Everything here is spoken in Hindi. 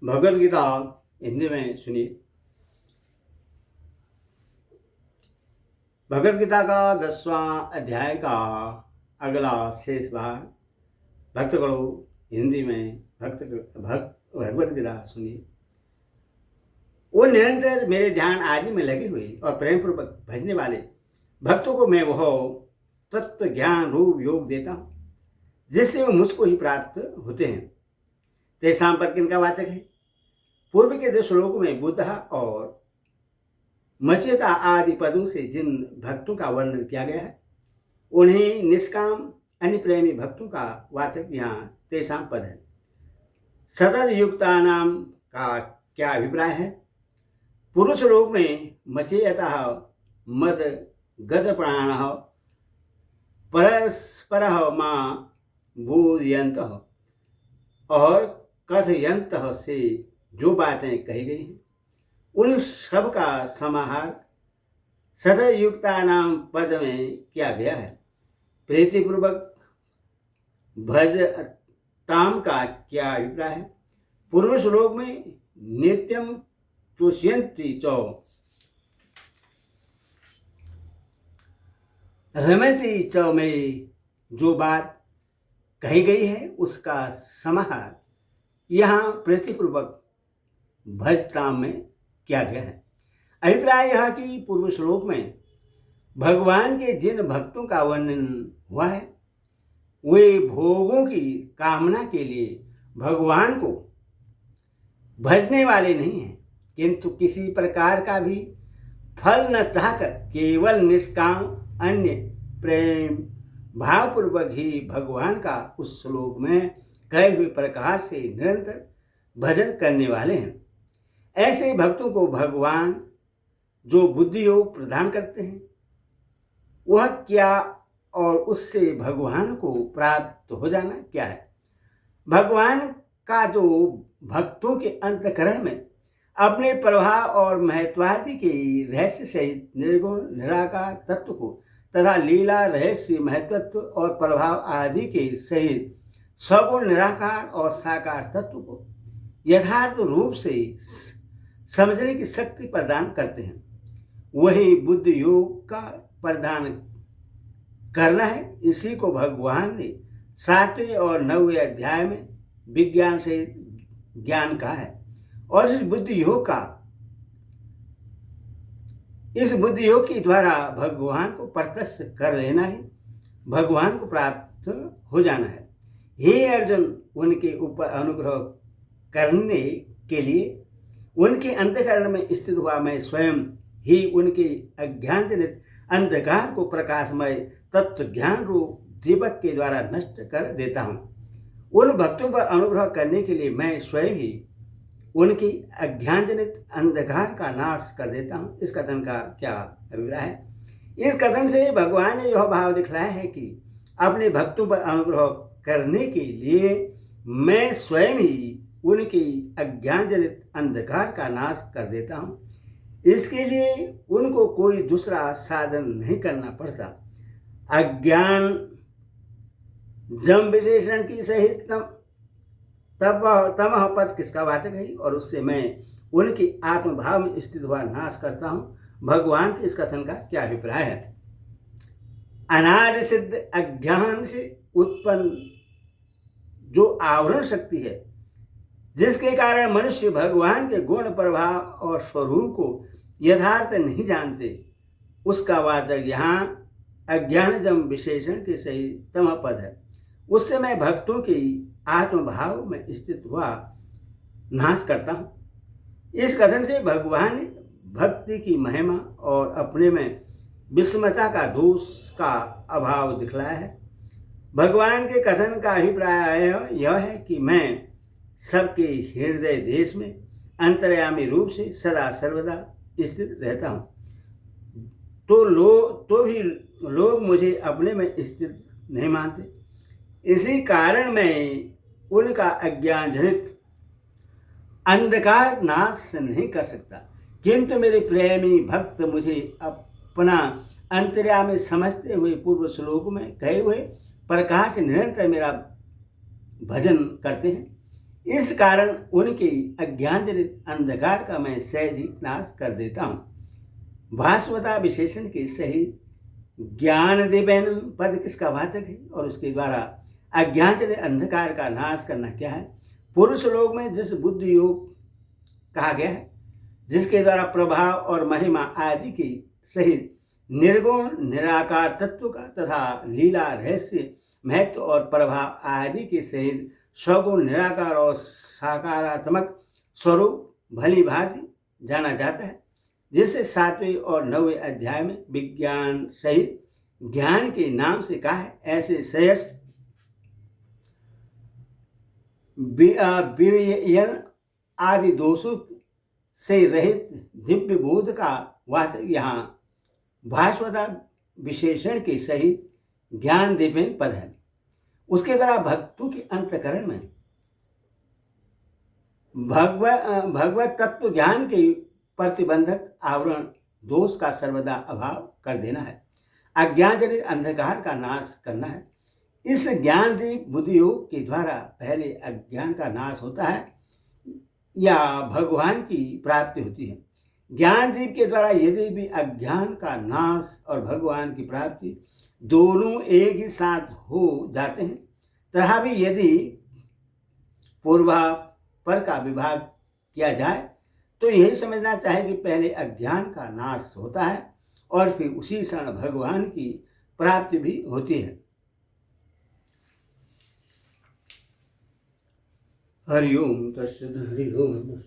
भगवद गीता हिंदी में सुनिए। भगवद गीता का 10वां अध्याय का अगला शेष भाग भक्तगणों हिंदी में भगवद गीता सुनिए। वो निरंतर मेरे ध्यान आदि में लगे हुए और प्रेम पूर्वक भजने वाले भक्तों को मैं वह तत्व ज्ञान रूप योग देता हूँ जिससे वो मुझको ही प्राप्त होते हैं। तेषां पद किनका वाचक है? पूर्व के 2 श्लोकों में बुद्ध और मचेता आदि पदों से जिन भक्तों का वर्णन किया गया है उन्हें निष्काम अन्य प्रेमी भक्तों का वाचक यहाँ तेषां पद है। सतत युक्ता नाम का क्या अभिप्राय है? पूर्व श्लोक में मचेयतः मद गद प्राण परस्पर मां बोधयन्तः और कथयन्तः से जो बातें कही गई हैं उन सब का समाहार सतयुक्ता नाम पद में किया गया है। प्रीतिपूर्वक भजताम का क्या अभिप्राय है? पूर्व श्लोक में नित्यम तुष्यन्ति च रमति च में जो बात कही गई है उसका समाहार यहाँ प्रीतिपूर्वक भजताम में किया गया है। अभिप्राय यह कि पूर्व श्लोक में भगवान के जिन भक्तों का वर्णन हुआ है वे भोगों की कामना के लिए भगवान को भजने वाले नहीं हैं, किंतु किसी प्रकार का भी फल न चाहकर केवल निष्काम अन्य प्रेम भावपूर्वक ही भगवान का उस श्लोक में कहे हुए प्रकार से निरंतर भजन करने वाले हैं। ऐसे भक्तों को भगवान जो बुद्धि योग प्रदान करते हैं वह क्या और उससे भगवान को प्राप्त हो जाना क्या है? भगवान का जो भक्तों के अंतःकरण में अपने प्रभाव और महत्वादि के रहस्य सहित निर्गुण निराकार तत्व को तथा लीला रहस्य महत्वत्व और प्रभाव आदि के सहित सगुण निराकार और साकार तत्व को यथार्थ रूप से समझने की शक्ति प्रदान करते हैं। वही बुद्ध योग का प्रदान करना है। इसी को भगवान ने 7वें और 9वें अध्याय में विज्ञान से ज्ञान कहा है और इस बुद्धि योग के द्वारा भगवान को प्रत्यक्ष कर लेना ही भगवान को प्राप्त हो जाना है। हे अर्जुन, उनके ऊपर अनुग्रह करने के लिए उनके अंतःकरण में स्थित हुआ मैं स्वयं ही उनके अज्ञानजनित अंधकार को प्रकाशमय तत्व ज्ञान रूप दीपक के द्वारा नष्ट कर देता हूँ। उन भक्तों पर अनुग्रह करने के लिए मैं स्वयं ही उनकी अज्ञानजनित अंधकार का नाश कर देता हूँ। इस कथन का क्या अभिप्राय है? इस कथन से भगवान ने यह भाव दिखलाया है कि अपने भक्तों पर अनुग्रह करने के लिए मैं स्वयं ही उनकी अज्ञानजनित अंधकार का नाश कर देता हूँ। इसके लिए उनको कोई दूसरा साधन नहीं करना पड़ता। अज्ञान जम विशेषण की सहित तमह पद किसका वाचक है और उससे मैं उनकी आत्मभाव में स्थित हुआ नाश करता हूँ। भगवान के इस कथन का क्या अभिप्राय है? अनादि सिद्ध अज्ञान से उत्पन्न जो आवरण शक्ति है जिसके कारण मनुष्य भगवान के गुण प्रभाव और स्वरूप को यथार्थ नहीं जानते, उसका वाचक यहाँ अज्ञानजम विशेषण के सही तमः पद है। उससे मैं भक्तों की आत्मभाव में स्थित हुआ नाश करता हूँ। इस कथन से भगवान ने भक्ति की महिमा और अपने में विस्मता का दोष का अभाव दिखलाया है। भगवान के कथन का अभिप्राय यह है कि मैं सबके हृदय देश में अंतर्यामी रूप से सदा सर्वदा स्थित रहता हूँ। तो भी लोग मुझे अपने में स्थित नहीं मानते। इसी कारण मैं उनका अज्ञान जनित अंधकार नाश नहीं कर सकता, किंतु मेरे प्रेमी भक्त मुझे अपना अंतर्यामी समझते हुए पूर्व श्लोक में कहे हुए प्रकाश निरंतर मेरा भजन करते हैं। इस कारण उनके अज्ञानजनित अंधकार का मैं सहज ही नाश कर देता हूँ। भास्वता विशेषण के सहित ज्ञान दिव्यन पद किसका वाचक है और उसके द्वारा अज्ञानजनित अंधकार का नाश करना क्या है? पुरुष लोक में जिस बुद्धि योग कहा गया है, जिसके द्वारा प्रभाव और महिमा आदि के सहित निर्गुण निराकार तत्व का तथा लीला रहस्य महत्व और प्रभाव आदि के सहित सगुण निराकार और साकारात्मक स्वरूप भली भांति जाना जाता है, जिसे 7वें और 9वें अध्याय में विज्ञान सहित ज्ञान के नाम से कहा है। ऐसे श्रेष्ठ वियन आदि दोषों से रहित दिव्य बोध का वाचक यहाँ भास्वता विशेषण के सहित ज्ञान दिव्य पद है। उसके द्वारा भक्तों के अंतकरण में भगवत तत्व ज्ञान के प्रतिबंधक आवरण दोष का सर्वदा अभाव कर देना है, अज्ञानजनित अंधकार का नाश करना है। इस ज्ञान दीप बुद्धि योग के द्वारा पहले अज्ञान का नाश होता है या भगवान की प्राप्ति होती है। ज्ञान दीप के द्वारा यदि भी अज्ञान का नाश और भगवान की प्राप्ति दोनों एक ही साथ हो जाते हैं, तथा भी यदि पूर्वापर का विभाग किया जाए तो यही समझना चाहिए कि पहले अज्ञान का नाश होता है और फिर उसी क्षण भगवान की प्राप्ति भी होती है। हरि ओम तत्सत्। हरि ओम।